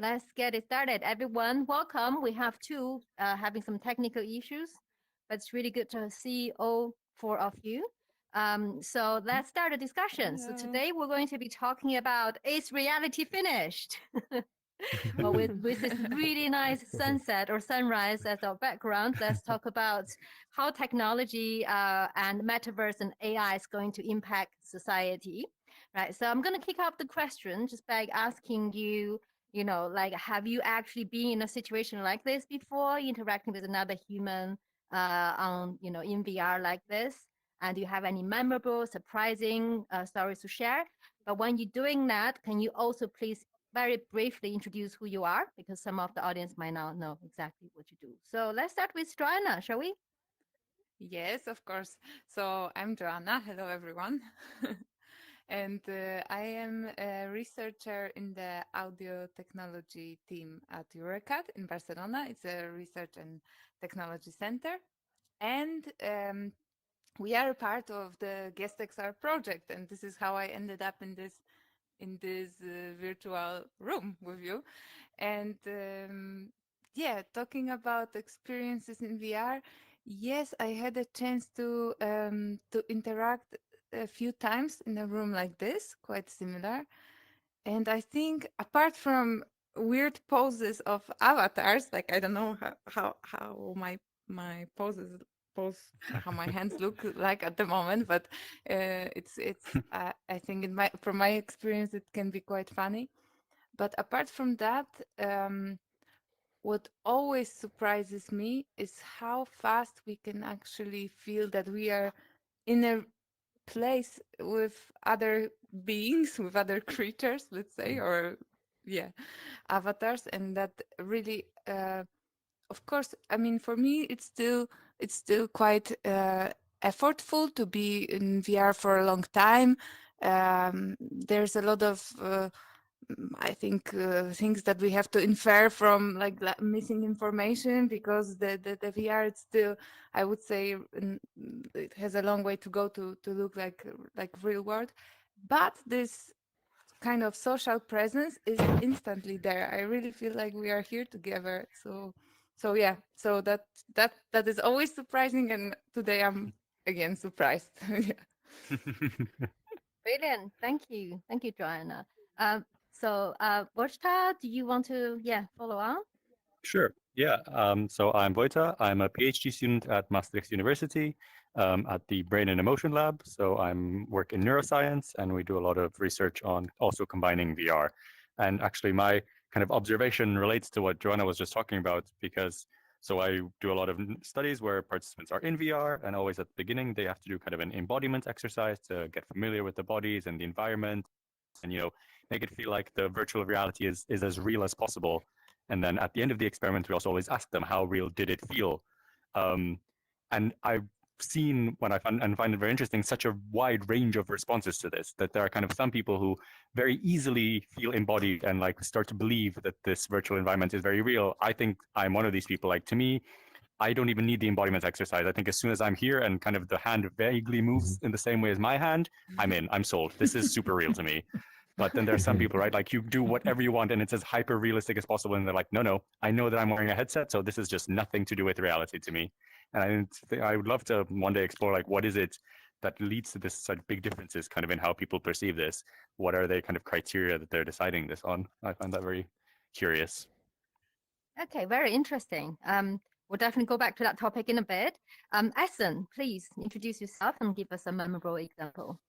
let's get it started. Everyone, welcome. We have two having some technical issues, but it's really good to see all four of you. So let's start a discussion. So Hello. today we're going to be talking about, is reality finished? Well, with this really nice sunset or sunrise as our background, let's talk about how technology and metaverse and AI is going to impact society. Right. So I'm going to kick off the question just by asking you, like, have you actually been in a situation like this before, interacting with another human in VR like this? And do you have any memorable, surprising stories to share? But when you're doing that, can you also please very briefly introduce who you are? Because some of the audience might not know exactly what you do. So let's start with Joanna, shall we? Yes, of course. So I'm Joanna. Hello, everyone. And I am a researcher in the audio technology team at Eurecat in Barcelona. It's a research and technology center. And we are a part of the Guest XR project. And this is how I ended up in this virtual room with you. And yeah, talking about experiences in VR, yes, I had a chance to interact a few times in a room like this, quite similar. And I think apart from weird poses of avatars, like I don't know how my pose how my hands look like at the moment, but it's I think in my from my experience it can be quite funny. But apart from that, what always surprises me is how fast we can actually feel that we are in a place with other beings, with other creatures, let's say, or yeah, avatars, and that really, of course, I mean, for me, it's still quite effortful to be in VR for a long time. There's a lot of I think things that we have to infer from like missing information because the VR it's still I would say it has a long way to go to look like real world, but this kind of social presence is instantly there. I really feel like we are here together. So yeah, so that is always surprising, and today I'm again surprised. Yeah. Brilliant. Thank you, Joanna. Wojta, do you want to, follow on? Sure. Yeah. So I'm Vojta. I'm a PhD student at Maastricht University at the Brain and Emotion Lab. So I'm work in neuroscience, and we do a lot of research on also combining VR. And actually, my kind of observation relates to what Joanna was just talking about, because so I do a lot of studies where participants are in VR, and always at the beginning they have to do kind of an embodiment exercise to get familiar with the bodies and the environment, and make it feel like the virtual reality is as real as possible. And then at the end of the experiment, we also always ask them, how real did it feel? And I've seen, when I find it very interesting, such a wide range of responses to this, that there are kind of some people who very easily feel embodied and like start to believe that this virtual environment is very real. I think I'm one of these people. Like, to me, I don't even need the embodiment exercise. I think as soon as I'm here and kind of the hand vaguely moves in the same way as my hand, I'm in, I'm sold. This is super real to me. But then there are some people, right? Like, you do whatever you want and it's as hyper realistic as possible. And they're like, no, I know that I'm wearing a headset. So this is just nothing to do with reality to me. And I would love to one day explore, like, what is it that leads to this such big differences kind of in how people perceive this? What are they kind of criteria that they're deciding this on? I find that very curious. Okay, very interesting. We'll definitely go back to that topic in a bit. Essen, please introduce yourself and give us a memorable example.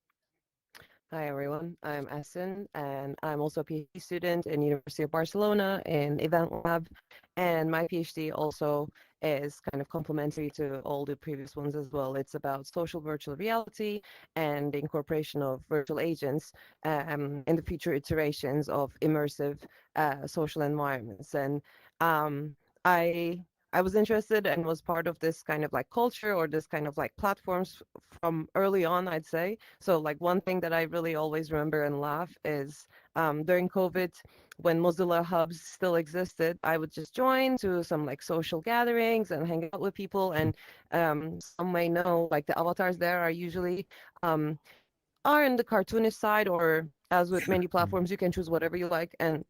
Hi everyone, I'm Essen, and I'm also a PhD student in University of Barcelona in Event Lab, and my PhD also is kind of complementary to all the previous ones as well. It's about social virtual reality and the incorporation of virtual agents in the future iterations of immersive social environments. And um, I I was interested and was part of this kind of like culture or this kind of like platforms from early on, I'd say. So like one thing that I really always remember and laugh is during COVID, when Mozilla hubs still existed, I would just join to some like social gatherings and hang out with people. And some may know like the avatars there are usually are in the cartoonish side, or as with many platforms, you can choose whatever you like. And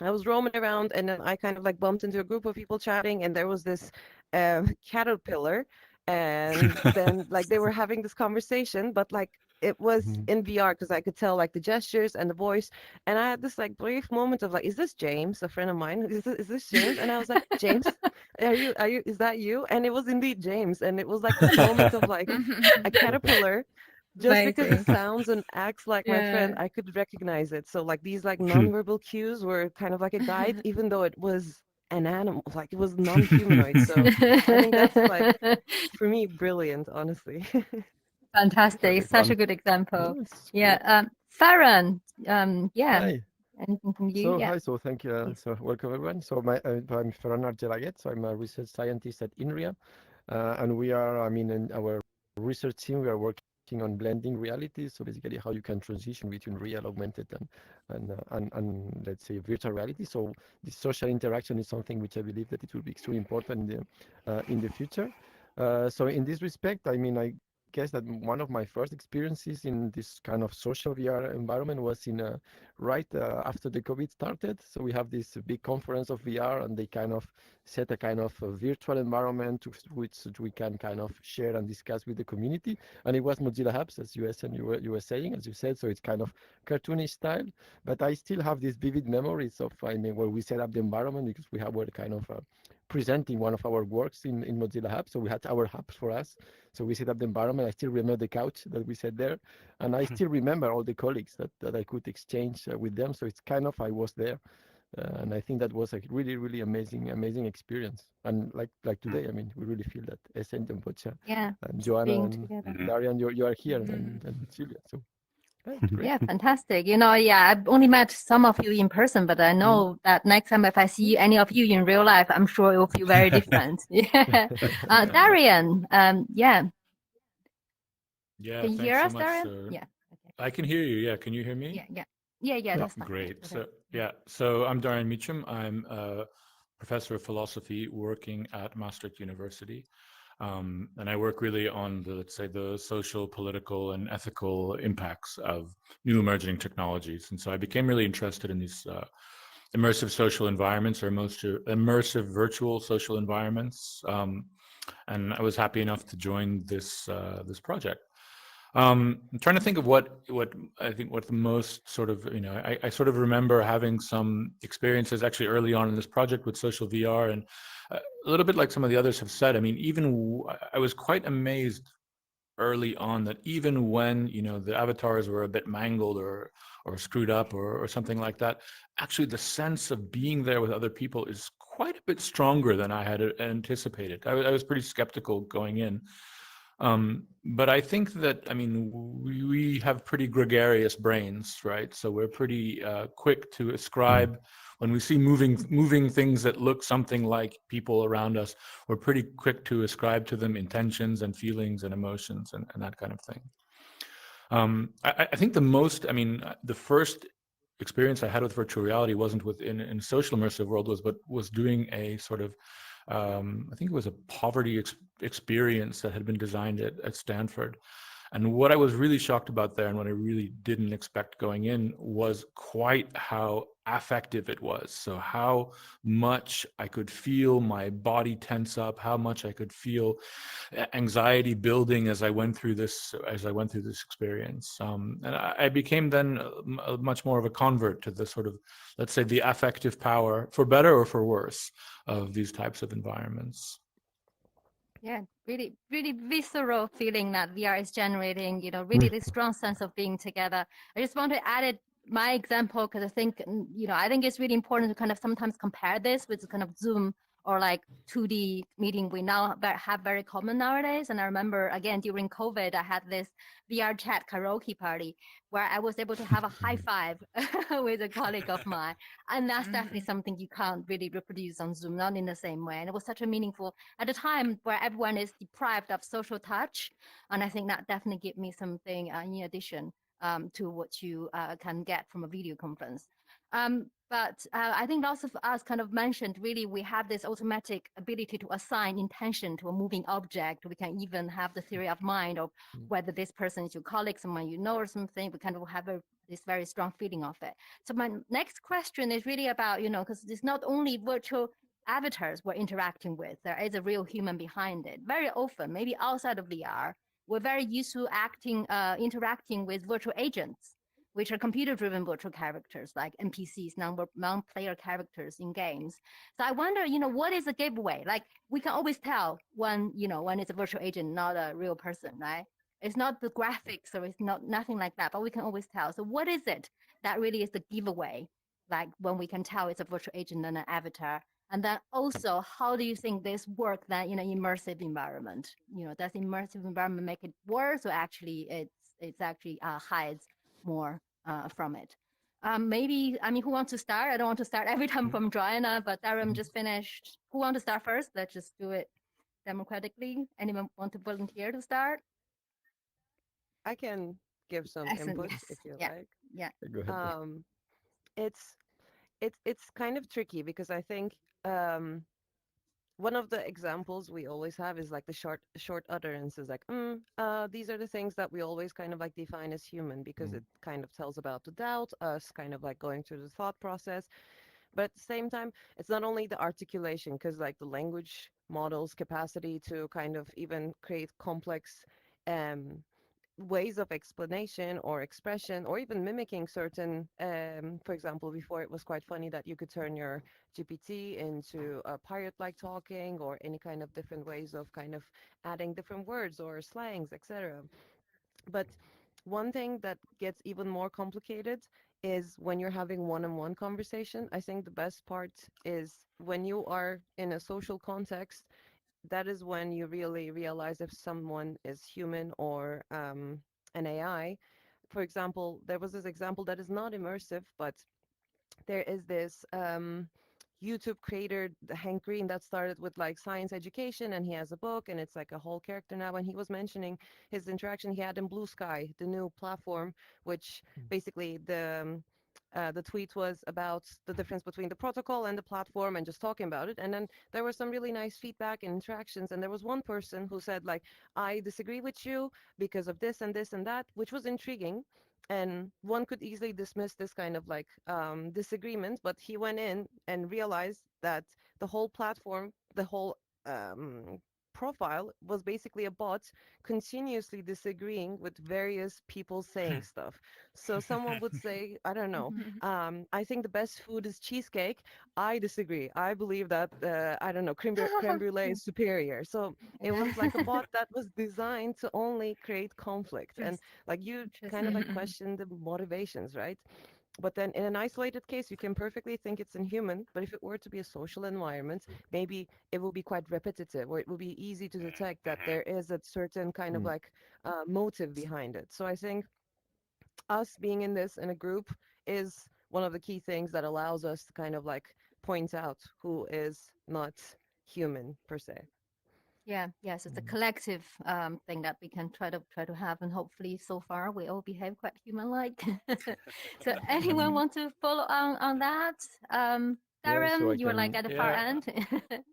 I was roaming around, and then I kind of like bumped into a group of people chatting, and there was this caterpillar, and then like they were having this conversation, but like it was Mhm. in VR because I could tell like the gestures and the voice, and I had this like brief moment of like, is this James, a friend of mine? Is this James? And I was like, James, are you, is that you? And it was indeed James, and it was like this moment of like a caterpillar. Just because it Amazing. sounds and acts like my friend, Yeah. I could recognize it. So like these like nonverbal cues were kind of like a guide, even though it was an animal, like it was non-humanoid. So I think that's like for me brilliant, honestly. Fantastic. Very Such a fun. good example. No, it's Yeah. great. Farron, yeah. Hi. Anything from you? Yeah. Hi. So thank you. Please. So welcome everyone. So I'm Ferran Argelaguet. So I'm a research scientist at INRIA, and we are, I mean, in our research team, we are working on blending realities. So basically, how you can transition between real, augmented, and let's say virtual reality. So this social interaction is something which I believe that it will be extremely important in the future. So in this respect, I mean, I guess that one of my first experiences in this kind of social VR environment was in right after the COVID started. So we have this big conference of VR, and they kind of set a kind of a virtual environment which we can kind of share and discuss with the community. And it was Mozilla Hubs, as you were saying, as you said. So it's kind of cartoonish style, but I still have these vivid memories of, I mean, where we set up the environment because we were kind of presenting one of our works in Mozilla Hub. So we had our hubs for us. So we set up the environment. I still remember the couch that we set there, and I still remember all the colleagues that I could exchange with them. So it's kind of I was there, and I think that was a really really amazing experience. And like today, I mean, we really feel that Essent and Pocha Yeah. and Just Joanna being and together. Mhm. Darian, you are here, Mhm. and Julia. So yeah, it's great. Yeah, fantastic. Yeah, I've only met some of you in person, but I Mm. know that next time if I see any of you in real life, I'm sure it will feel very different. Yeah. Darian, yeah. Yeah, Can you hear thanks so us, much. Darian? So Yeah. Okay. I can hear you. Yeah, can you hear me? Yeah, yeah. Yeah, Yeah. that's fine. Yeah, Great. okay. So yeah, so I'm Darian Meacham. I'm a professor of philosophy working at Maastricht University. And I work really on the, let's say, the social, political, and ethical impacts of new emerging technologies. And so I became really interested in these immersive social environments or most immersive virtual social environments. And I was happy enough to join this project. I'm trying to think of what I think what the most sort of, I sort of remember having some experiences actually early on in this project with social VR, and a little bit like some of the others have said. I mean, I was quite amazed early on that even when the avatars were a bit mangled or screwed up or something like that, actually the sense of being there with other people is quite a bit stronger than I had anticipated. I was pretty skeptical going in. But I think that, I mean, we have pretty gregarious brains, right? So we're pretty quick to ascribe, when we see moving things that look something like people around us, we're pretty quick to ascribe to them intentions and feelings and emotions and that kind of thing. I think the first experience I had with virtual reality wasn't in a social immersive world, was doing a sort of, I think it was a poverty experience that had been designed at Stanford. And what I was really shocked about there, and what I really didn't expect going in, was quite how affective it was. So how much I could feel my body tense up, how much I could feel anxiety building as I went through this experience. And I became then much more of a convert to the sort of, let's say, the affective power, for better or for worse, of these types of environments. Yeah, really, really visceral feeling that VR is generating, really this strong sense of being together. I just want to add my example because I think, I think it's really important to kind of sometimes compare this with kind of Zoom or like 2D meeting we now have very common nowadays. And I remember, again, during COVID, I had this VR chat karaoke party where I was able to have a high five with a colleague of mine. And that's definitely something you can't really reproduce on Zoom, not in the same way. And it was such a meaningful, at a time where everyone is deprived of social touch. And I think that definitely gave me something in addition to what you can get from a video conference. But I think lots of us kind of mentioned, really, we have this automatic ability to assign intention to a moving object. We can even have the theory of mind of whether this person is your colleague, someone you know or something. We kind of have this very strong feeling of it. So my next question is really about, because it's not only virtual avatars we're interacting with, there is a real human behind it. Very often, maybe outside of VR, we're very used to interacting with virtual agents, which are computer-driven virtual characters like NPCs, non-player characters in games. So I wonder, what is a giveaway? Like we can always tell when it's a virtual agent, not a real person, right? It's not the graphics or it's not nothing like that, but we can always tell. So what is it that really is the giveaway? Like when we can tell it's a virtual agent and an avatar. And then also, how do you think this work then in an immersive environment? Does immersive environment make it worse, or actually it's actually hides more from it? Maybe, who wants to start? I don't want to start every time from Joanna, but Darren just finished. Who wants to start first? Let's just do it democratically. Anyone want to volunteer to start? I can give some Excellent. input Yes. if you Yeah. like. Yeah. Go ahead. It's it's kind of tricky because I think one of the examples we always have is like the short utterances, like these are the things that we always kind of like define as human, because it kind of tells about the doubt, us kind of like going through the thought process. But at the same time, it's not only the articulation, because like the language model's capacity to kind of even create complex um ways of explanation or expression, or even mimicking certain for example, before it was quite funny that you could turn your GPT into a pirate like talking, or any kind of different ways of kind of adding different words or slangs, etc. But one thing that gets even more complicated is when you're having one-on-one conversation. I think the best part is when you are in a social context, that is when you really realize if someone is human or an AI. For example, there was this example that is not immersive, but there is this YouTube creator, Hank Green, that started with like science education, and he has a book, and it's like a whole character now. And he was mentioning his interaction he had in Blue Sky, the new platform, which basically the tweet was about the difference between the protocol and the platform, and just talking about it. And then there was some really nice feedback and interactions. And there was one person who said like, I disagree with you because of this and this and that, which was intriguing. And one could easily dismiss this kind of like disagreement, but he went in and realized that the whole platform, the whole profile was basically a bot continuously disagreeing with various people saying stuff. So someone would say, I don't know, I think the best food is cheesecake. I disagree. I believe that, I don't know, creme brulee is superior. So it was like a bot that was designed to only create conflict. And like you kind of like question the motivations, right? But then in an isolated case, you can perfectly think it's inhuman. But if it were to be a social environment, maybe it will be quite repetitive, or it will be easy to detect that there is a certain kind of like motive behind it. So I think us being in this in a group is one of the key things that allows us to kind of like point out who is not human per se. Yeah, yes, it's a collective thing that we can try to have, and hopefully, so far we all behave quite human-like. So, anyone want to follow on that? Yeah, so I Darren, you were like can. at the far end.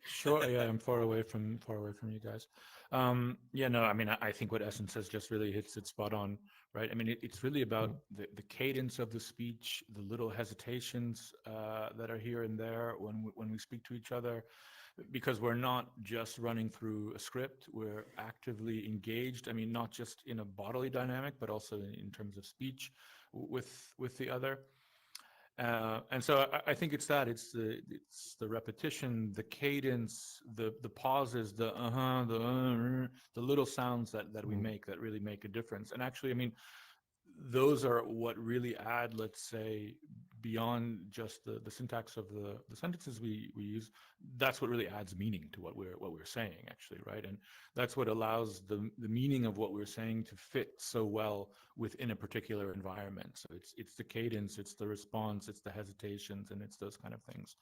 Sure. Yeah, I'm far away from you guys. Yeah, no, I mean, I think what Essence says just really hits it spot on, right? I mean, it's really about the cadence of the speech, the little hesitations that are here and there when we speak to each other, because we're not just running through a script, we're actively engaged. I mean, not just in a bodily dynamic, but also in terms of speech with the other. And so I think it's that it's the repetition, the cadence, the pauses, the little sounds that we make that really make a difference. And actually, I mean, those are what really add, let's say, beyond just the syntax of the sentences we use. That's what really adds meaning to what we're saying, actually, right? And that's what allows the meaning of what we're saying to fit so well within a particular environment. So it's the cadence, it's the response, it's the hesitations, and it's those kind of things.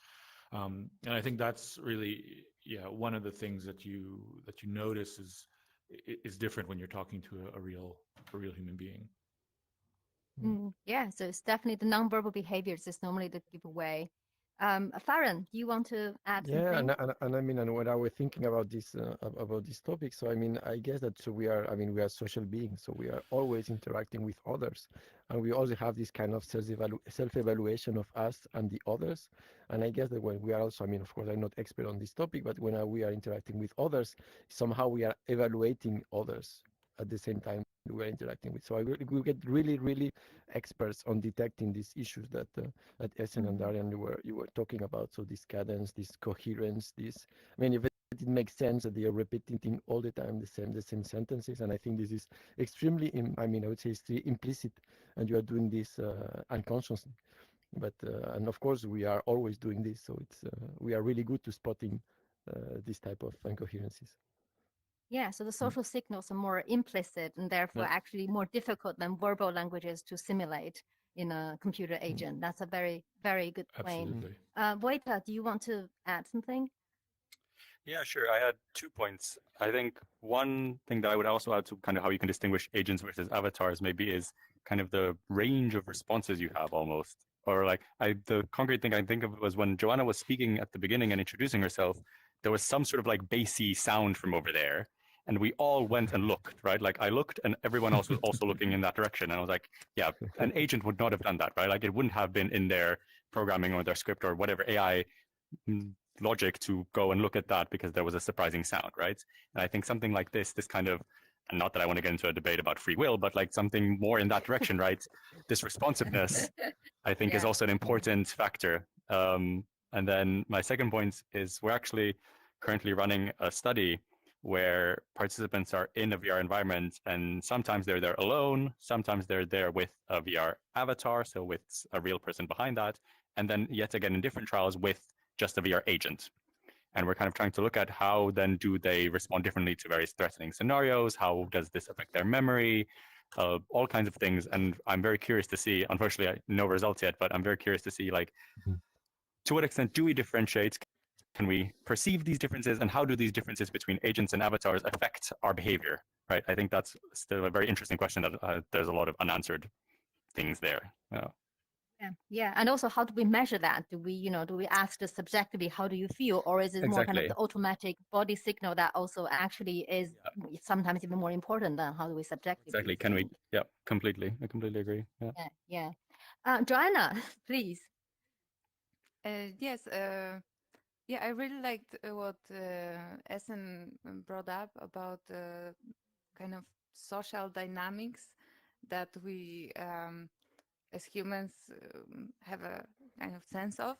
And I think that's really, one of the things that you notice is different when you're talking to a real human being. Yeah, so it's definitely the nonverbal behaviors is normally the giveaway. Farron, do you want to add Yeah, something? and I mean, and when I was thinking about this topic, so I mean, I guess that so we are, I mean, we are social beings, so we are always interacting with others, and we also have this kind of self-evaluation of us and the others. And I guess that when we are also, I mean, of course, I'm not expert on this topic, but when we are interacting with others, somehow we are evaluating others at the same time we are interacting with. So we get really, really experts on detecting these issues that Essen and Darian you were talking about. So this cadence, this coherence, this, I mean, if it makes sense that they are repeating all the time the same sentences, and I think this is extremely, I mean, I would say it's implicit, and you are doing this unconsciously. But and of course we are always doing this, so it's we are really good to spotting this type of incoherences. Yeah, so the social signals are more implicit and therefore Yeah. actually more difficult than verbal languages to simulate in a computer agent. That's a very, very good point. Absolutely. Voita, do you want to add something? Yeah, sure. I had 2 points. I think one thing that I would also add to kind of how you can distinguish agents versus avatars maybe is kind of the range of responses you have almost. Or like the concrete thing I think of was when Joanna was speaking at the beginning and introducing herself, there was some sort of like bassy sound from over there. And we all went and looked, right? Like I looked and everyone else was also looking in that direction. And I was like, yeah, an agent would not have done that, right? Like it wouldn't have been in their programming or their script or whatever AI logic to go and look at that because there was a surprising sound, right? And I think something like this kind of, and not that I want to get into a debate about free will, but like something more in that direction, right? This responsiveness, I think, is also an important factor. And then my second point is we're actually currently running a study where participants are in a VR environment, and sometimes they're there alone, sometimes they're there with a VR avatar, so with a real person behind that, and then yet again in different trials with just a VR agent. And we're kind of trying to look at how then do they respond differently to various threatening scenarios? How does this affect their memory? All kinds of things. And I'm very curious to see, unfortunately, no results yet, but I'm very curious to see like, to what extent do we differentiate? Can we perceive these differences, and how do these differences between agents and avatars affect our behavior, right? I think that's still a very interesting question that there's a lot of unanswered things there. Yeah. And also, how do we measure that? Do we ask the subjectively, how do you feel? Or is it more kind of Exactly. the automatic body signal that also actually is sometimes even more important than how do we subjectively Exactly. Can we? Yeah, completely. I completely agree. Yeah. Joanna, please. Yes. Yeah, I really liked what Essen brought up about kind of social dynamics that we as humans have a kind of sense of.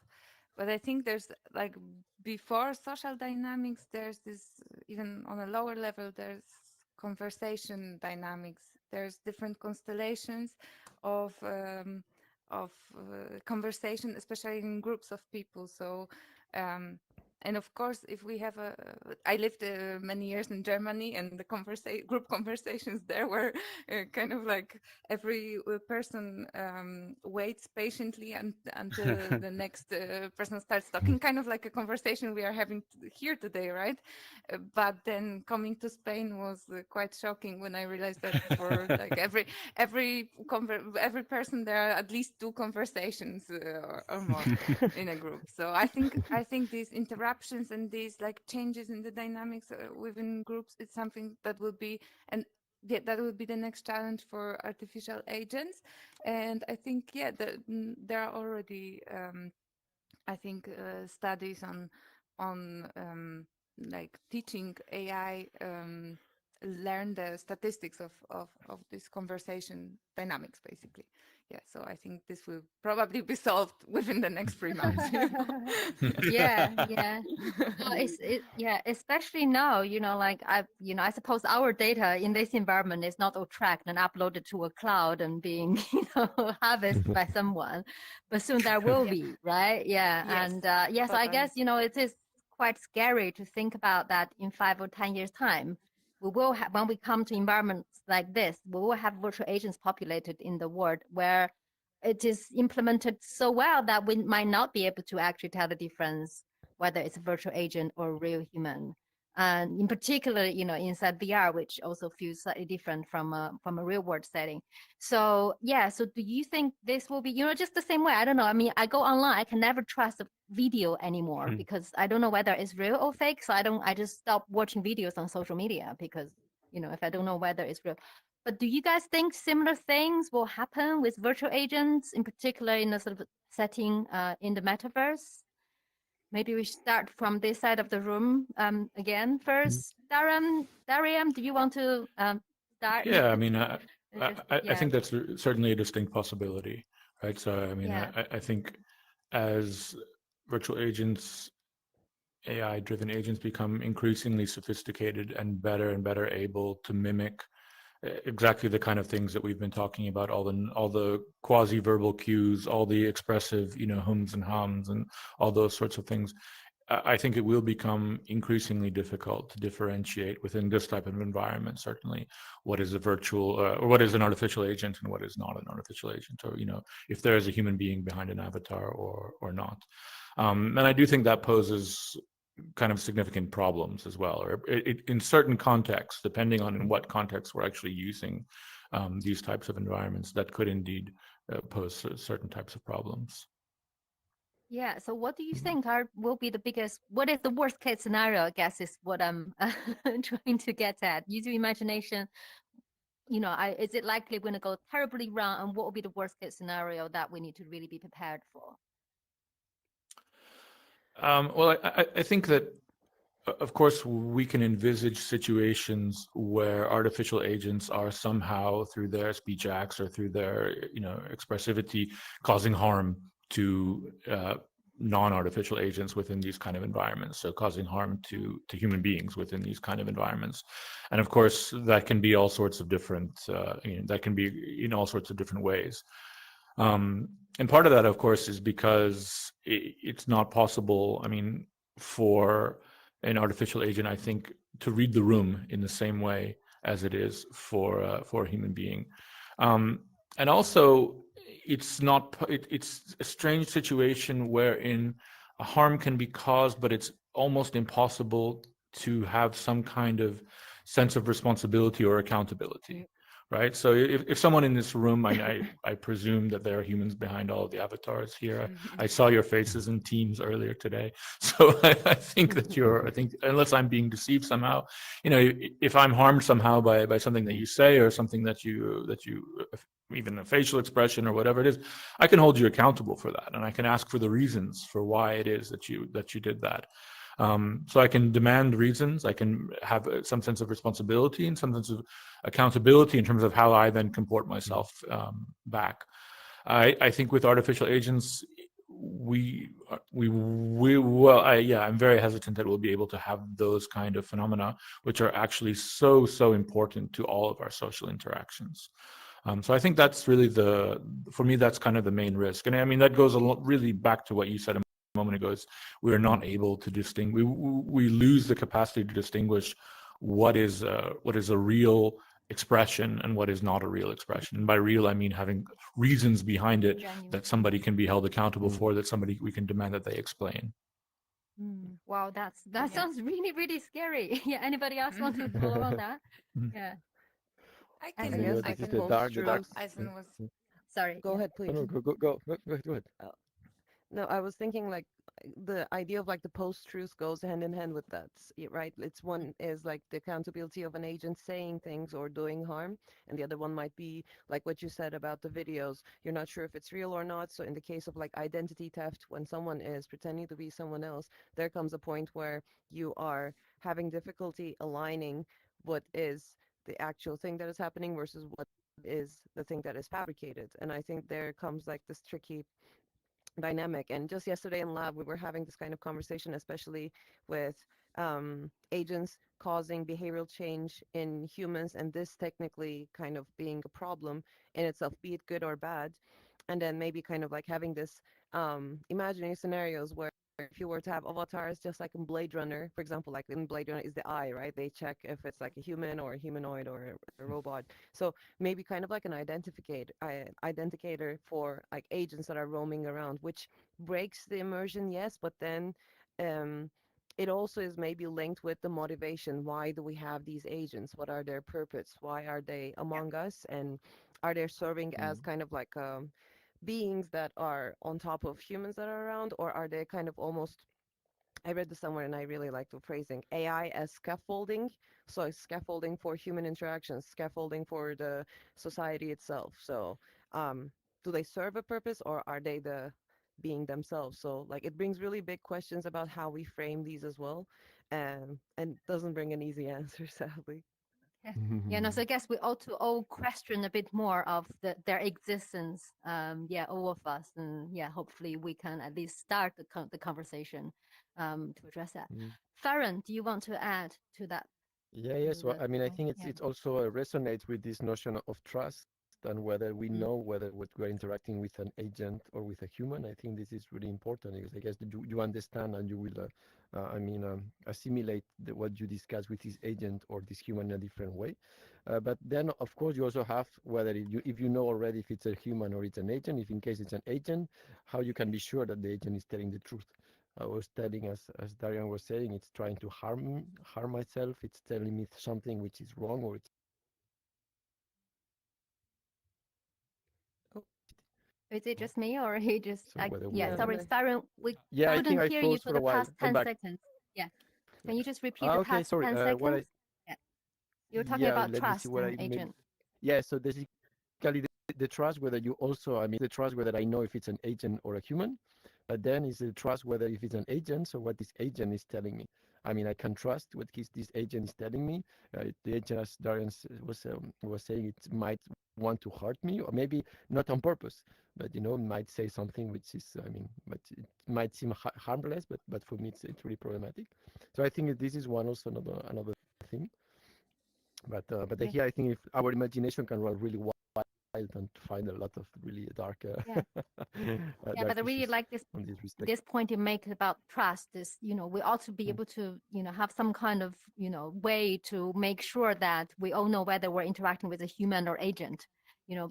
But I think there's like before social dynamics, there's this even on a lower level, there's conversation dynamics. There's different constellations of conversation, especially in groups of people. So and of course, if we have I lived many years in Germany, and the group conversations there were kind of like every person waits patiently until the next person starts talking, kind of like a conversation we are having here today, right? But then coming to Spain was quite shocking when I realized that for like every person there are at least 2 conversations or more in a group. So I think these interruptions and these like changes in the dynamics within groups, it's something that will be that will be the next challenge for artificial agents. And I think there are already I think studies on like teaching AI learn the statistics of this conversation dynamics, basically. Yeah, so I think this will probably be solved within the next 3 months. Yeah. Especially now, like I suppose our data in this environment is not all tracked and uploaded to a cloud and being, harvested by someone, but soon there will be, right? Yeah. Yes, And yes, I guess, it is quite scary to think about that in 5 or 10 years time. We will have, when we come to environments like this, we will have virtual agents populated in the world where it is implemented so well that we might not be able to actually tell the difference whether it's a virtual agent or a real human. And in particular, inside VR, which also feels slightly different from a real world setting. So yeah, so do you think this will be, just the same way? I don't know. I mean, I go online, I can never trust video anymore because I don't know whether it's real or fake. So I just stop watching videos on social media because, if I don't know whether it's real. But do you guys think similar things will happen with virtual agents, in particular in a sort of setting in the metaverse? Maybe we start from this side of the room again first. Dariam, do you want to start? Yeah, I mean, I Yeah. think that's certainly a distinct possibility, right? So, I mean, Yeah. I think as virtual agents, AI-driven agents become increasingly sophisticated and better able to mimic exactly the kind of things that we've been talking about, all the quasi-verbal cues, all the expressive, hums and hums, and all those sorts of things. I think it will become increasingly difficult to differentiate within this type of environment, certainly, what is a virtual or what is an artificial agent and what is not an artificial agent, or if there is a human being behind an avatar or not. And I do think that poses kind of significant problems as well, or in certain contexts, depending on in what context we're actually using these types of environments, that could indeed pose certain types of problems. Yeah. So what do you think will be the biggest, what is the worst case scenario, I guess is what I'm trying to get at. Use your imagination. Is it likely going to go terribly wrong? And what will be the worst case scenario that we need to really be prepared for? Well, I think that, of course, we can envisage situations where artificial agents are somehow, through their speech acts or through their, expressivity, causing harm to non-artificial agents within these kind of environments. So causing harm to human beings within these kind of environments. And of course, that can be all sorts of different, that can be in all sorts of different ways. And part of that, of course, is because it's not possible, I mean, for an artificial agent, I think, to read the room in the same way as it is for a human being. And also, it's a strange situation wherein a harm can be caused, but it's almost impossible to have some kind of sense of responsibility or accountability. Right. So if someone in this room, I presume that there are humans behind all of the avatars here. I saw your faces in Teams earlier today. So I think that unless I'm being deceived somehow, if I'm harmed somehow by something that you say or something that you even a facial expression or whatever it is, I can hold you accountable for that. And I can ask for the reasons for why it is that you did that. So I can demand reasons, I can have some sense of responsibility and some sense of accountability in terms of how I then comport myself back. I think with artificial agents, I'm very hesitant that we'll be able to have those kind of phenomena, which are actually so important to all of our social interactions. So I think that's really for me, that's kind of the main risk. And I mean, that goes really back to what you said a moment ago, is we are not able to distinguish, we lose the capacity to distinguish what is a real expression and what is not a real expression. And by real, I mean having reasons behind it that somebody can be held accountable for, that we can demand that they explain. Wow, that sounds really, really scary. Yeah, anybody else want to follow on that? Yeah. I I can. guess I the can. post-truth. Eisen was. Sorry. Go ahead, please. No, go ahead. No, I was thinking like the idea of like the post-truth goes hand in hand with that, right? It's one is like the accountability of an agent saying things or doing harm, and the other one might be like what you said about the videos. You're not sure if it's real or not. So in the case of like identity theft, when someone is pretending to be someone else, there comes a point where you are having difficulty aligning what is the actual thing that is happening versus what is the thing that is fabricated. And I think there comes like this tricky dynamic. And just yesterday in lab, we were having this kind of conversation, especially with agents causing behavioral change in humans, and this technically kind of being a problem in itself, be it good or bad. And then maybe kind of like having this imagining scenarios where if you were to have avatars just like in Blade Runner, for example, like in Blade Runner is the eye, right? They check if it's like a human or a humanoid or a robot. So maybe kind of like an identificator for like agents that are roaming around, which breaks the immersion, yes, but then it also is maybe linked with the motivation. Why do we have these agents? What are their purpose? Why are they among us? And are they serving as kind of like beings that are on top of humans that are around, or are they kind of almost, I read this somewhere and I really like the phrasing, AI as scaffolding. So it's scaffolding for human interactions, scaffolding for the society itself. So do they serve a purpose, or are they the being themselves? So like it brings really big questions about how we frame these as well. And doesn't bring an easy answer, sadly. Yeah, no, so I guess we ought to all question a bit more of their existence. Yeah, all of us, and yeah, hopefully we can at least start the conversation to address that. Mm. Farron, do you want to add to that? Yeah. So I mean, I think Yeah. it's also resonates with this notion of trust and whether we know whether what we're interacting with an agent or with a human. I think this is really important because I guess you understand and you will, assimilate what you discuss with this agent or this human in a different way. But then, of course, you also have whether if you know already if it's a human or it's an agent. If in case it's an agent, how you can be sure that the agent is telling the truth. I was telling, as Darian was saying, it's trying to harm myself. It's telling me something which is wrong, or it's Oh, Is it just me, or he just so whether we yeah, are. no, sorry, no. Farron, we Yeah, I think couldn't I hear you froze for for a the while. past I'm 10 back. seconds. Yeah. Can you just repeat the Okay, past sorry. 10 What seconds? I Yeah. You were talking Yeah, about let me see trust what and I maybe. agent. Yeah, so basically the trust whether you also, I mean, the trust whether I know if it's an agent or a human, but then is the trust whether if it's an agent, so what this agent is telling me. I mean, I can trust what this agent is telling me. The agent, as Darian was saying, it might want to hurt me, or maybe not on purpose, but might say something which is, I mean, but it might seem harmless, but for me it's really problematic. So I think this is one also another thing. But Yeah. here I think if our imagination can run really wild and find a lot of really dark Yeah. Yeah, dark but I really issues like this on this respect. this point you make about trust is, we ought to be able to, have some kind of, way to make sure that we all know whether we're interacting with a human or agent,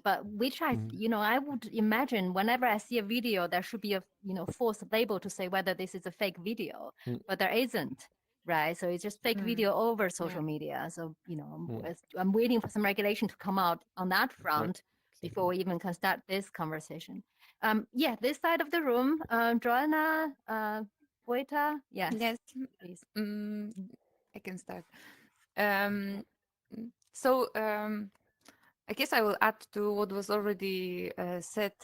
but which Mm. I would imagine whenever I see a video, there should be a, false label to say whether this is a fake video, Mm. but there isn't. Right. So it's just fake video over social media. So, Mm. I'm waiting for some regulation to come out on that Right. front before Exactly. we even can start this conversation. Yeah, this side of the room, Joanna, Boita, yes, Yes, please. I can start. So I guess I will add to what was already said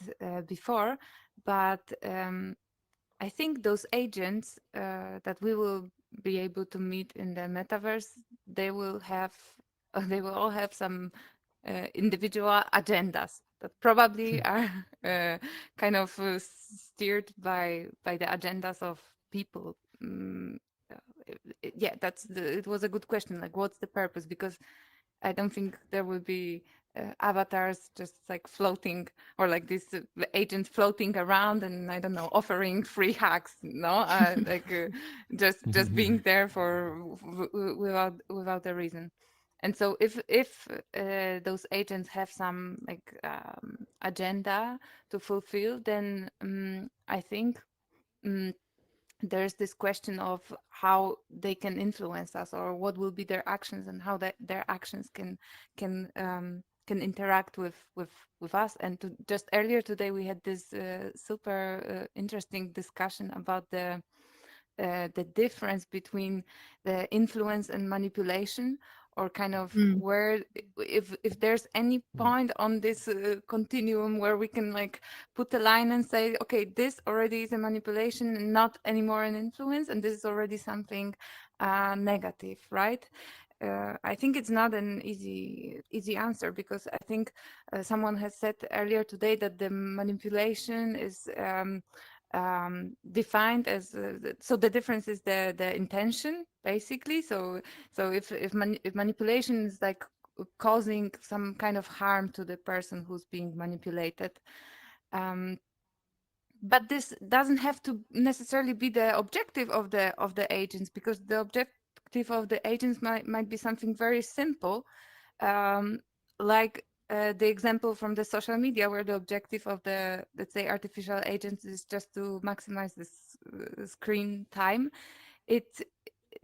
before, but I think those agents that we will be able to meet in the metaverse, they will have, they will all have some individual agendas that probably are kind of steered by the agendas of people. Yeah, it was a good question. Like, what's the purpose? Because I don't think there will be avatars just like floating, or like this agent floating around and I don't know, offering free hacks, no, just being there for without a reason. And so if those agents have some like agenda to fulfill, then I think there's this question of how they can influence us, or what will be their actions, and how their actions can interact with us. And just earlier today we had this super interesting discussion about the difference between the influence and manipulation, or kind of Mm. where, if there's any Mm. point on this continuum where we can like put a line and say, okay, this already is a manipulation and not anymore an influence, and this is already something negative, right? I think it's not an easy answer, because I think someone has said earlier today that the manipulation is defined as so the difference is the intention, basically. So if manipulation is like causing some kind of harm to the person who's being manipulated, um, but this doesn't have to necessarily be the objective of the agents, because the objective of the agents might be something very simple, um, like the example from the social media, where the objective of the, let's say, artificial agents is just to maximize this screen time. It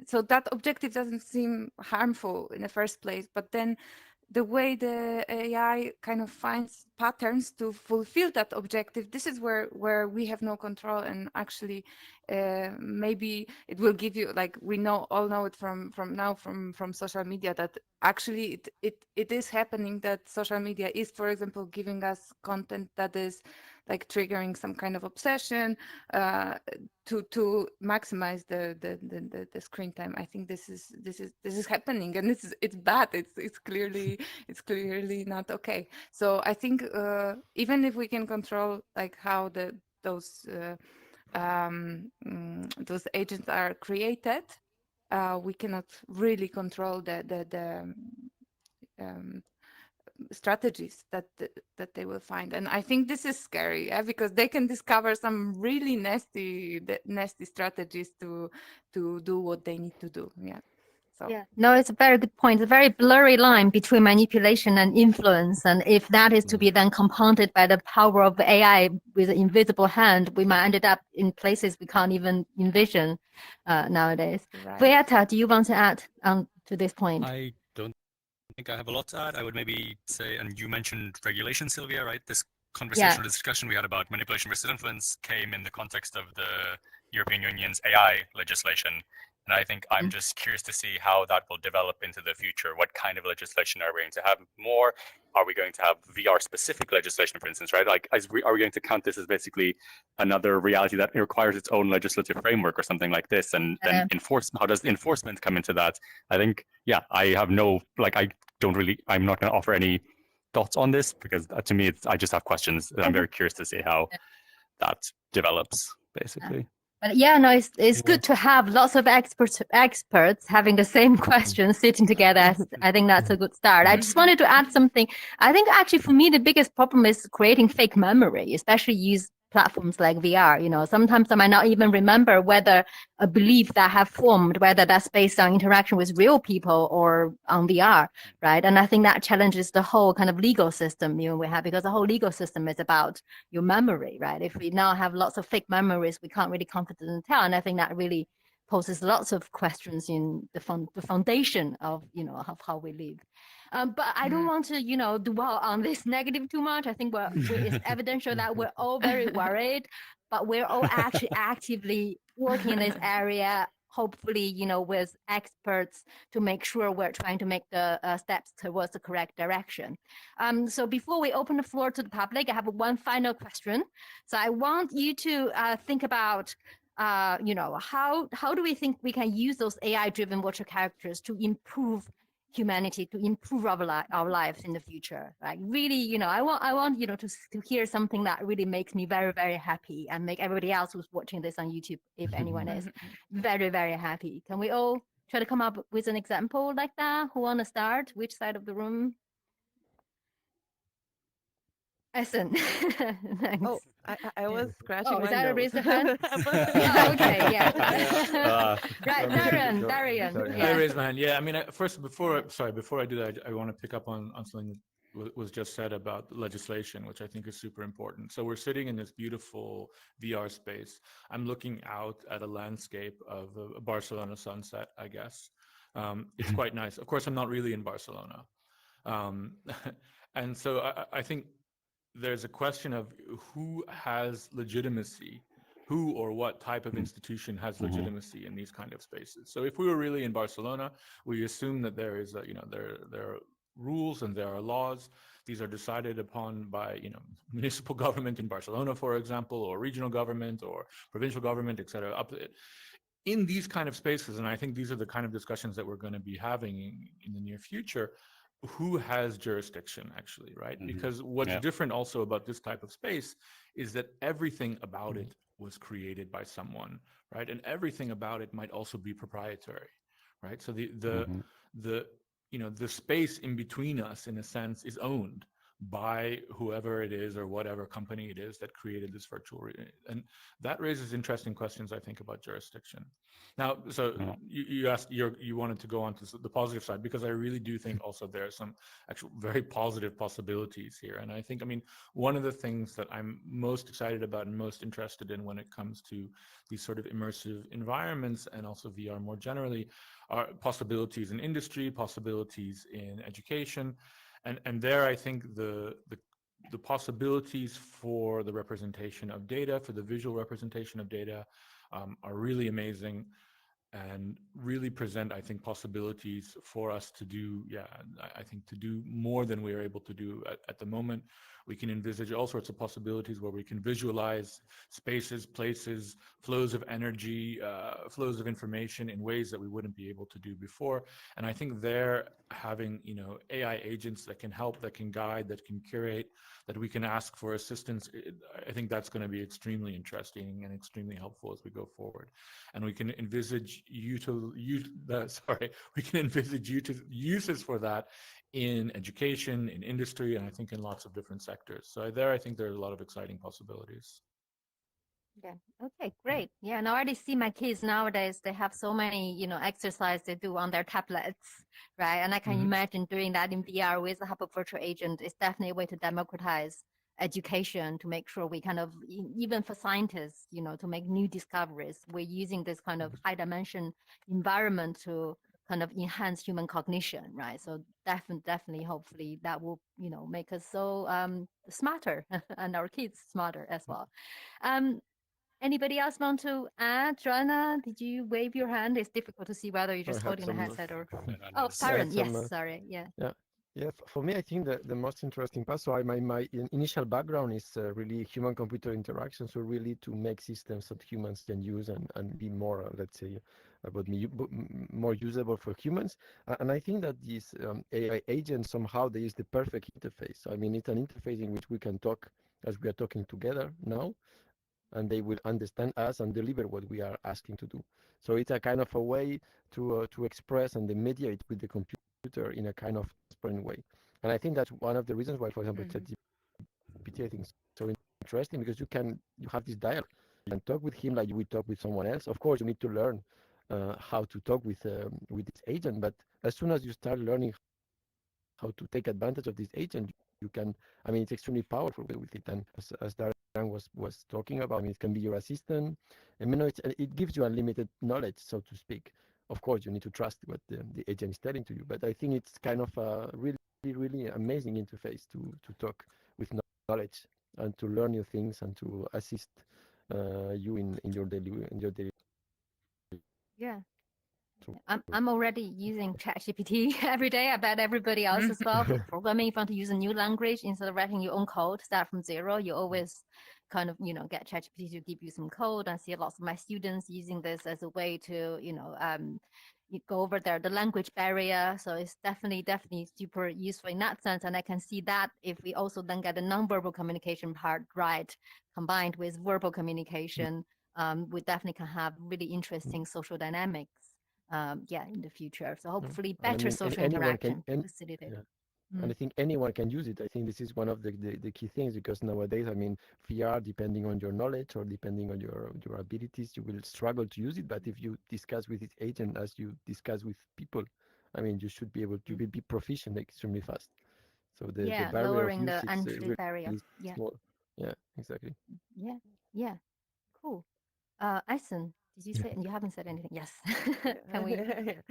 So that objective doesn't seem harmful in the first place, but then the way the AI kind of finds patterns to fulfill that objective, this is where we have no control. And actually, maybe it will give you, like, we all know it from social media, that actually it is happening, that social media is, for example, giving us content that is like triggering some kind of obsession to maximize the screen time. I think this is happening, and it's bad. It's clearly not okay. So I think even if we can control like how those agents are created, we cannot really control the um, strategies that they will find. And I think this is scary, yeah, because they can discover some really nasty strategies to do what they need to do. Yeah. So yeah, no, it's a very good point. It's a very blurry line between manipulation and influence. And if that is to be then compounded by the power of AI with an invisible hand, we might end up in places we can't even envision nowadays. right. Beata, do you want to add to this point? I don't think I have a lot to add. I would maybe say, and you mentioned regulation, Sylvia, right? This conversation or discussion we had about manipulation versus influence came in the context of the European Union's AI legislation. And I think I'm just curious to see how that will develop into the future. What kind of legislation are we going to have more? Are we going to have VR specific legislation, for instance, right? Like, are we going to count this as basically another reality that requires its own legislative framework or something like this? And then how does enforcement come into that? I think, yeah, I have I'm not going to offer any thoughts on this, because to me, I just have questions. And I'm very curious to see how that develops, basically. But yeah, no, it's good to have lots of experts having the same questions sitting together. I think that's a good start. I just wanted to add something. I think actually for me, the biggest problem is creating fake memory, especially use platforms like VR. Sometimes I might not even remember whether a belief that I have formed, whether that's based on interaction with real people or on VR, right? And I think that challenges the whole kind of legal system we have, because the whole legal system is about your memory, right? If we now have lots of fake memories, we can't really confidently tell. And I think that really poses lots of questions in the foundation of, of how we live. But I don't want to, dwell on this negative too much. I think it's evidential that we're all very worried, but we're all actually actively working in this area, hopefully, with experts to make sure we're trying to make the steps towards the correct direction. So before we open the floor to the public, I have one final question. So I want you to think about how do we think we can use those AI-driven virtual characters to improve humanity, to improve our lives in the future? Like, really, I want to hear something that really makes me very, very happy, and make everybody else who's watching this on YouTube, if anyone is, very, very happy. Can we all try to come up with an example like that? Who want to start? Which side of the room? Essen. Thanks. Oh, I was scratching my that nose. raise the hand? Okay, yeah. Right, Darian. I raised my hand. Yeah, I mean, before I do that, I want to pick up on something that was just said about legislation, which I think is super important. So we're sitting in this beautiful VR space. I'm looking out at a landscape of a Barcelona sunset, I guess. It's quite nice. Of course, I'm not really in Barcelona. And so I think there's a question of who has legitimacy, who or what type of institution has legitimacy in these kind of spaces. So if we were really in Barcelona, we assume that there is there are rules and there are laws. These are decided upon by municipal government in Barcelona, for example, or regional government or provincial government, etc. In these kind of spaces, and I think these are the kind of discussions that we're going to be having in the near future. Who has jurisdiction, actually, right? Because what's different also about this type of space is that everything about it was created by someone, right? And everything about it might also be proprietary, right? So the space in between us, in a sense, is owned by whoever it is or whatever company it is that created this and that raises interesting questions, I think, about jurisdiction. Now, so you asked, you wanted to go on to the positive side, because I really do think also there are some actual very positive possibilities here. And I think, I mean, one of the things that I'm most excited about and most interested in when it comes to these sort of immersive environments and also VR more generally are possibilities in industry, possibilities in education. And there, I think the possibilities for the representation of data, for the visual representation of data, are really amazing and really present, I think, possibilities for us to do, I think, to do more than we are able to do at the moment. We can envisage all sorts of possibilities where we can visualize spaces, places, flows of energy, flows of information in ways that we wouldn't be able to do before. And I think there, having, you know, AI agents that can help, that can guide, that can curate, that we can ask for assistance, I think that's going to be extremely interesting and extremely helpful as we go forward. And we can envisage uses for that in education, in industry, and I think in lots of different sectors. So there, I think there's a lot of exciting possibilities. Yeah. Okay, great. Yeah, and I already see my kids nowadays, they have so many, you know, exercise they do on their tablets, right? And I can imagine doing that in VR with the Hub Virtual Agent is definitely a way to democratize education, to make sure we kind of, even for scientists, you know, to make new discoveries, we're using this kind of high dimension environment to kind of enhance human cognition, right? So definitely, hopefully that will, you know, make us so smarter and our kids smarter as well. Anybody else want to add? Joanna, did you wave your hand? It's difficult to see whether you're just holding a headset or... Oh, Taran, yes, sorry, yeah. Yeah, for me, I think the most interesting part, so my initial background is really human-computer interaction, so really to make systems that humans can use and be more, let's say, more usable for humans. And I think that these AI agents, somehow they use the perfect interface. So, I mean, it's an interface in which we can talk as we are talking together now, and they will understand us and deliver what we are asking to do. So it's a kind of a way to express and mediate with the computer in a kind of transparent way. And I think that's one of the reasons why, for example, ChatGPT I think is so interesting, because you have this dialogue. You can talk with him like you would talk with someone else. Of course, you need to learn how to talk with this agent, but as soon as you start learning how to take advantage of this agent, you can, I mean, it's extremely powerful with it. And as Darren was talking about, I mean, it can be your assistant. And, you know, it gives you unlimited knowledge, so to speak. Of course, you need to trust what the agent is telling to you. But I think it's kind of a really, really amazing interface to talk with knowledge and to learn new things and to assist you in your daily. Yeah. I'm already using ChatGPT every day. I bet everybody else as well. For programming, if you want to use a new language, instead of writing your own code, start from zero, you always kind of, you know, get ChatGPT to give you some code. I see lots of my students using this as a way to, you know, you go over there, the language barrier. So it's definitely super useful in that sense. And I can see that if we also then get the nonverbal communication part right, combined with verbal communication, we definitely can have really interesting social dynamics. In the future. So hopefully better social interaction facilitated. Yeah. And I think anyone can use it. I think this is one of the key things, because nowadays, I mean, VR, depending on your knowledge or depending on your abilities, you will struggle to use it. But if you discuss with its agent as you discuss with people, I mean, you should be able to be proficient extremely fast. So the barrier lowering of use the entry barrier. Yeah. Small. Yeah, exactly. Yeah. Cool. Eisen, did you say? You haven't said anything. Yes. Can we?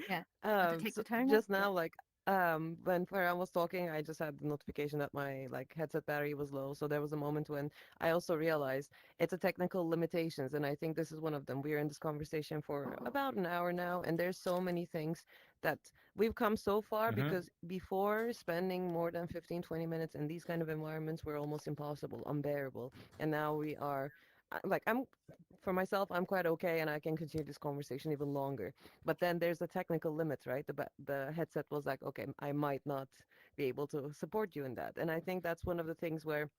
Yeah. To take the turn. Just now, like when Farhan was talking, I just had the notification that my like headset battery was low. So there was a moment when I also realized it's a technical limitations, and I think this is one of them. We're in this conversation for about an hour now, and there's so many things that we've come so far, because before spending more than 15-20 minutes in these kind of environments were almost impossible, unbearable, and now we are like for myself, I'm quite okay, and I can continue this conversation even longer. But then there's a technical limit, right? The headset was like, okay, I might not be able to support you in that. And I think that's one of the things where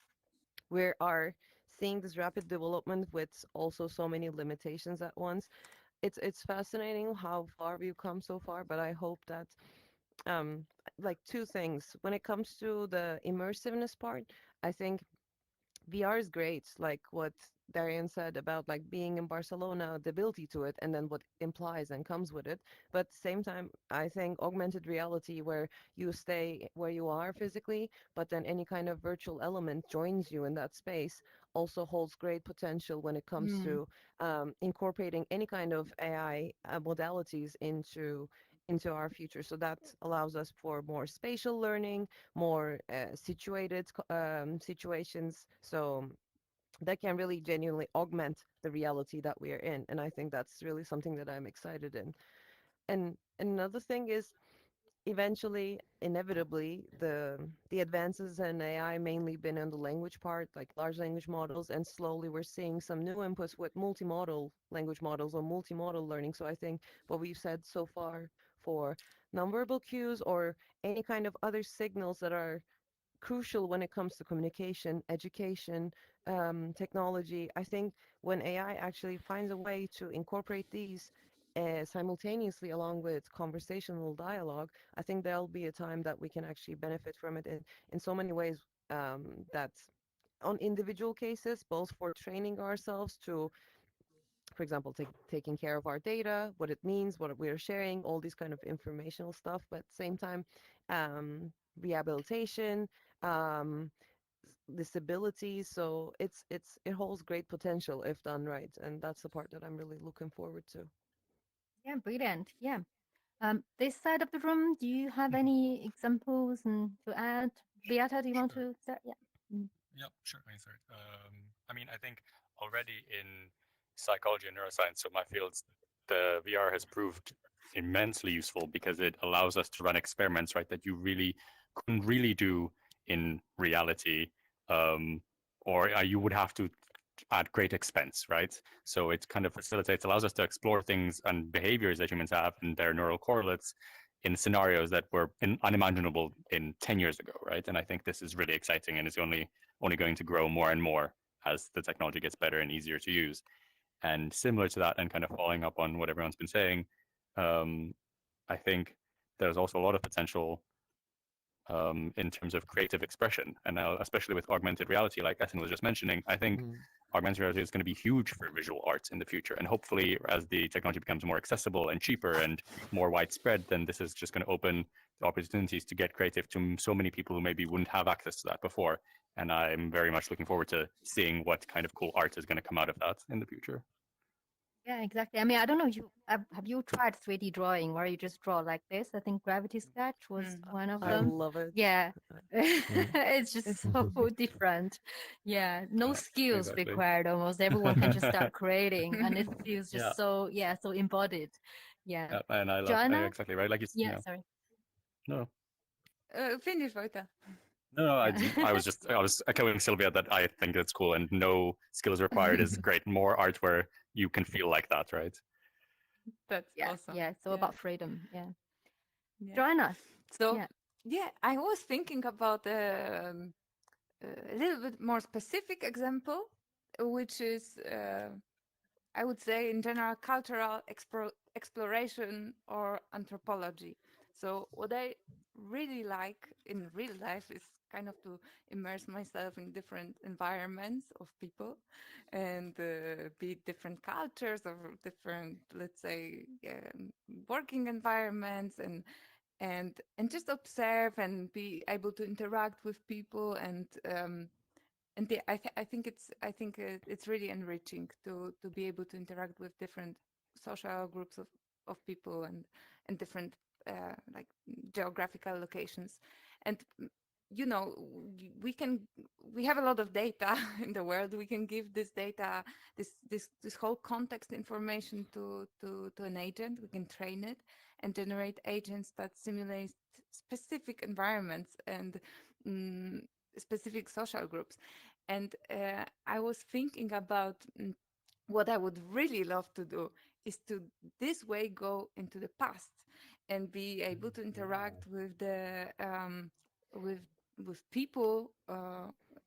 we are seeing this rapid development with also so many limitations at once. It's fascinating how far we've come so far, but I hope that like two things. When it comes to the immersiveness part, I think VR is great, like what Darian said about like being in Barcelona, the ability to it, and then what implies and comes with it. But at the same time, I think augmented reality, where you stay where you are physically, but then any kind of virtual element joins you in that space, also holds great potential when it comes Mm. to incorporating any kind of AI modalities into our future. So that allows us for more spatial learning, more situated situations. So that can really genuinely augment the reality that we are in. And I think that's really something that I'm excited in. And another thing is eventually, inevitably, the advances in AI mainly been in the language part, like large language models, and slowly we're seeing some new inputs with multimodal language models or multimodal learning. So I think what we've said so far for nonverbal cues or any kind of other signals that are crucial when it comes to communication, education, technology. I think when AI actually finds a way to incorporate these simultaneously along with conversational dialogue, I think there'll be a time that we can actually benefit from it in so many ways, that on individual cases, both for training ourselves to, for example, taking care of our data, what it means, what we're sharing, all these kind of informational stuff, but at the same time, rehabilitation, um, disabilities. So it holds great potential if done right, and that's the part that I'm really looking forward to. Yeah, brilliant. Yeah. This side of the room, do you have any examples and to add? Beata, do you want Sure. to start? Yeah. Mm. Yeah, sure. I start. I mean, I think already in psychology and neuroscience, so my fields, the VR has proved immensely useful because it allows us to run experiments, right, that you really couldn't really do in reality, or you would have to at great expense, right? So it kind of facilitates, allows us to explore things and behaviors that humans have and their neural correlates in scenarios that were unimaginable in 10 years ago, right? And I think this is really exciting and is only going to grow more and more as the technology gets better and easier to use. And similar to that, and kind of following up on what everyone's been saying, I think there's also a lot of potential in terms of creative expression. And now, especially with augmented reality, like Ethan was just mentioning, I think augmented reality is going to be huge for visual arts in the future. And hopefully, as the technology becomes more accessible and cheaper and more widespread, then this is just going to open the opportunities to get creative to so many people who maybe wouldn't have access to that before. And I'm very much looking forward to seeing what kind of cool art is going to come out of that in the future. Yeah, exactly. I mean, I don't know. Have you tried 3D drawing where you just draw like this? I think Gravity Sketch was one of I them. love it. Yeah, it's just so different. Yeah, no Yeah, skills exactly. required. Almost everyone can just start creating, and it feels Yeah. just so so embodied. Yeah, And I love Joanna. exactly right. Like Yeah, sorry. no. Finish, Vojta. No, Yeah. I was echoing Sylvia that I think it's cool and no skills required is great. More art where you can feel like that, right? That's Yeah, awesome. yeah. So Yeah. about freedom. Yeah, Yeah. Joanna. So Yeah. yeah, I was thinking about a little bit more specific example, which is I would say in general cultural exploration or anthropology. So what I really like in real life is kind of to immerse myself in different environments of people and be different cultures or different, let's say, working environments and just observe and be able to interact with people I think it's really enriching to be able to interact with different social groups of people and different like geographical locations and you know we have a lot of data in the world. We can give this data, this whole context information to an agent. We can train it and generate agents that simulate specific environments and specific social groups. And I was thinking about what I would really love to do is to this way go into the past and be able to interact with the with people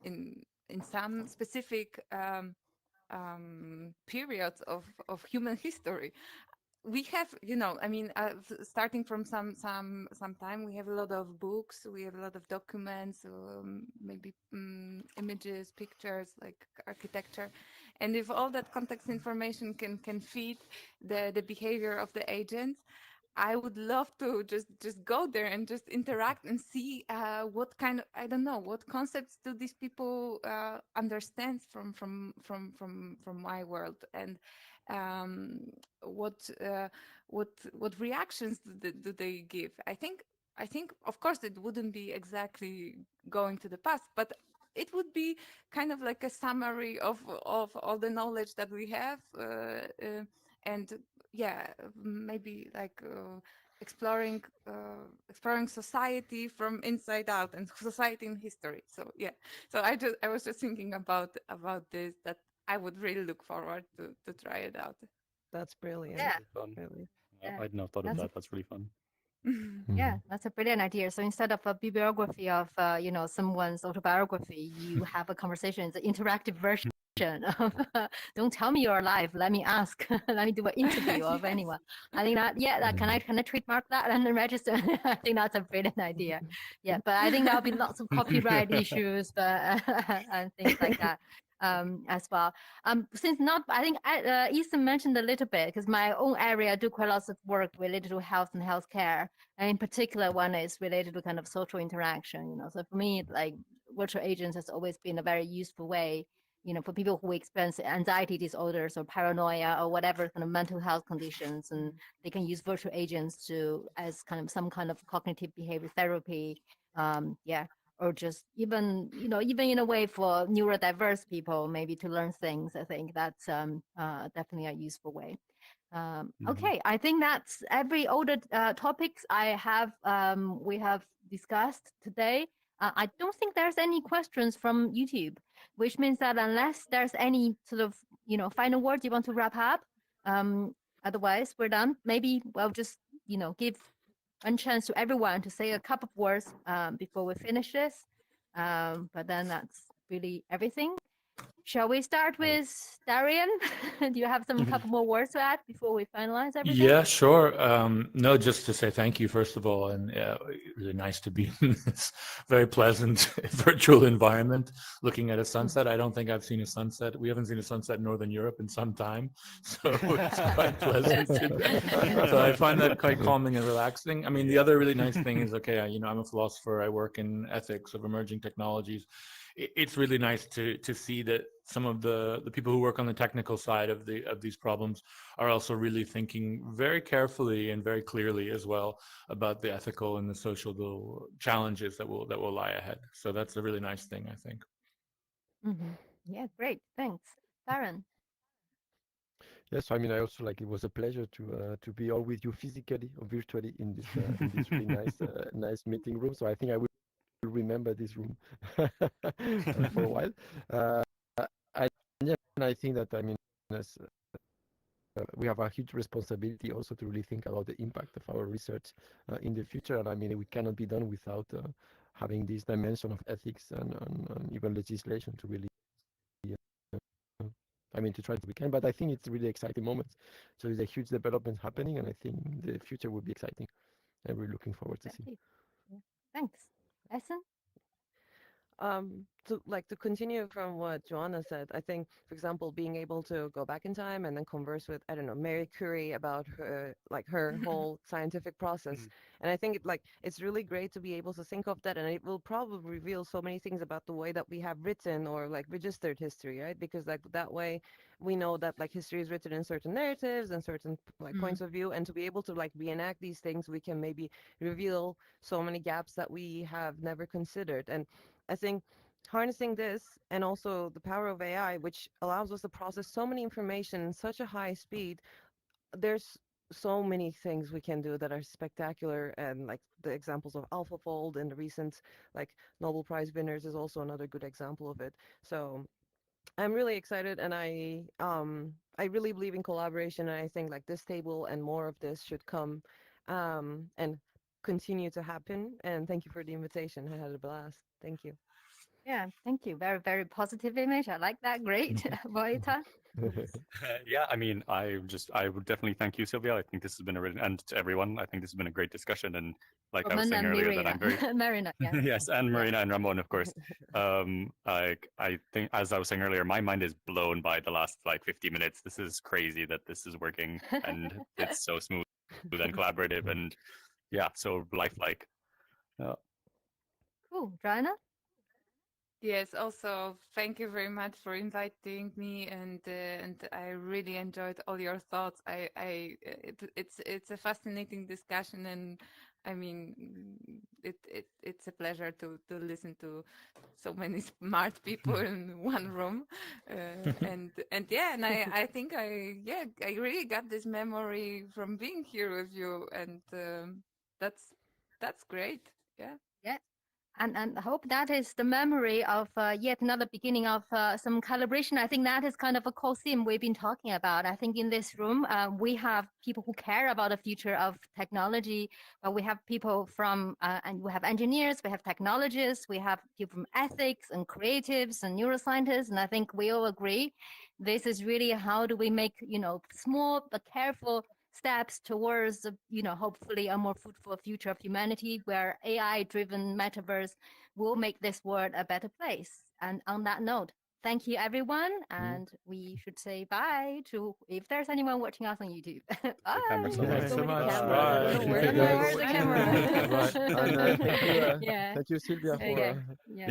in some specific periods of human history. we have, I mean, starting from some time, we have a lot of books, we have a lot of documents, maybe images, pictures, like architecture, and if all that context information can feed the behavior of the agents, I would love to just go there and just interact and see what kind of, I don't know, what concepts do these people understand from my world, and um, what what reactions do they give. I think of course it wouldn't be exactly going to the past, but it would be kind of like a summary of all the knowledge that we have, and yeah, maybe like exploring society from inside out and society in history. So yeah, so I was just thinking about this, that I would really look forward to try it out. That's brilliant. Yeah, Really fun. Really. yeah. I'd not thought of That's that. That's really fun. yeah, that's a brilliant idea. So instead of a bibliography of someone's autobiography, you have a conversation. It's an interactive version of don't tell me you're alive. Let me ask. Let me do an interview of Yes. anyone. I think that that can I trademark that and then register? I think that's a brilliant idea. Yeah, but I think there'll be lots of copyright issues, but and things like that as well. Since not, I think Ethan mentioned a little bit because my own area I do quite lots of work related to health and healthcare, and in particular, one is related to kind of social interaction. So for me, like virtual agents has always been a very useful way. For people who experience anxiety disorders or paranoia or whatever kind of mental health conditions, and they can use virtual agents to as kind of some kind of cognitive behavior therapy. Yeah, or just even even in a way for neurodiverse people maybe to learn things. I think that's definitely a useful way. Okay, I think that's all the topics we have discussed today. I don't think there's any questions from YouTube, which means that unless there's any sort of final words you want to wrap up, otherwise we're done. Maybe we'll just give one chance to everyone to say a couple of words before we finish this. But then that's really everything. Shall we start with Darian? Do you have some couple more words to add before we finalize everything? Yeah, sure. No, just to say thank you, first of all, and really nice to be in this very pleasant virtual environment looking at a sunset. I don't think I've seen a sunset. We haven't seen a sunset in Northern Europe in some time, so it's quite pleasant. So I find that quite calming and relaxing. I mean, the other really nice thing is, okay, I'm a philosopher. I work in ethics of emerging technologies. It's really nice to see that some of the people who work on the technical side of these problems are also really thinking very carefully and very clearly as well about the ethical and the social challenges that will lie ahead. So that's a really nice thing, I think. Yeah, great. Thanks. Darren. Yes, I mean, I also like it was a pleasure to be all with you physically or virtually in this really nice meeting room. So I think I will remember this room for a while. I, and I think that, I mean, as, we have a huge responsibility also to really think about the impact of our research in the future. And I mean, we cannot be done without having this dimension of ethics and even legislation to really, I mean, to try to we can. But I think it's really exciting moments. So there's a huge development happening, and I think the future will be exciting. And we're looking forward to see. Yeah. Thanks. Essen? To continue from what Joanna said, I think, for example, being able to go back in time and then converse with, I don't know, Mary Curie about her whole scientific process. And I think it's really great to be able to think of that, and it will probably reveal so many things about the way that we have written or registered history, right? Because that way we know that history is written in certain narratives and certain points of view, and to be able to reenact these things, we can maybe reveal so many gaps that we have never considered. And I think harnessing this and also the power of AI, which allows us to process so many information in such a high speed, there's so many things we can do that are spectacular, and the examples of AlphaFold and the recent Nobel Prize winners is also another good example of it. So I'm really excited, and I really believe in collaboration, and I think this table and more of this should come and continue to happen. And thank you for the invitation. I had a blast. Thank you. Yeah, thank you. Very, very positive image. I like that. Great. Voita. Yeah, I mean, I would definitely thank you, Sylvia. I think this has been and to everyone, I think this has been a great discussion. And like I was Roman saying and earlier, that Marina. I'm very Marina, yes. yes, and Marina and Ramon, of course. I think, as I was saying earlier, my mind is blown by the last like 50 minutes. This is crazy that this is working and it's so smooth and collaborative and yeah, so lifelike. Cool. Joanna? Yes, also thank you very much for inviting me, and I really enjoyed all your thoughts. It's a fascinating discussion, and I mean, it's a pleasure to listen to so many smart people in one room, and yeah, and I think I really got this memory from being here with you, and that's great. Yeah. Yeah. And I hope that is the memory of yet another beginning of some calibration. I think that is kind of a core theme we've been talking about. I think in this room, we have people who care about the future of technology. We have people from, and we have engineers, we have technologists, we have people from ethics and creatives and neuroscientists. And I think we all agree this is really how do we make, small but careful steps towards, hopefully a more fruitful future of humanity where AI-driven metaverse will make this world a better place. And on that note, thank you, everyone. And we should say bye to, if there's anyone watching us on YouTube. Bye. camera so There's much. so many Bye. cameras. I don't know where I to don't know go. where's the camera. Right. And thank you, Yeah. thank you, Sylvia, for Okay. Yeah,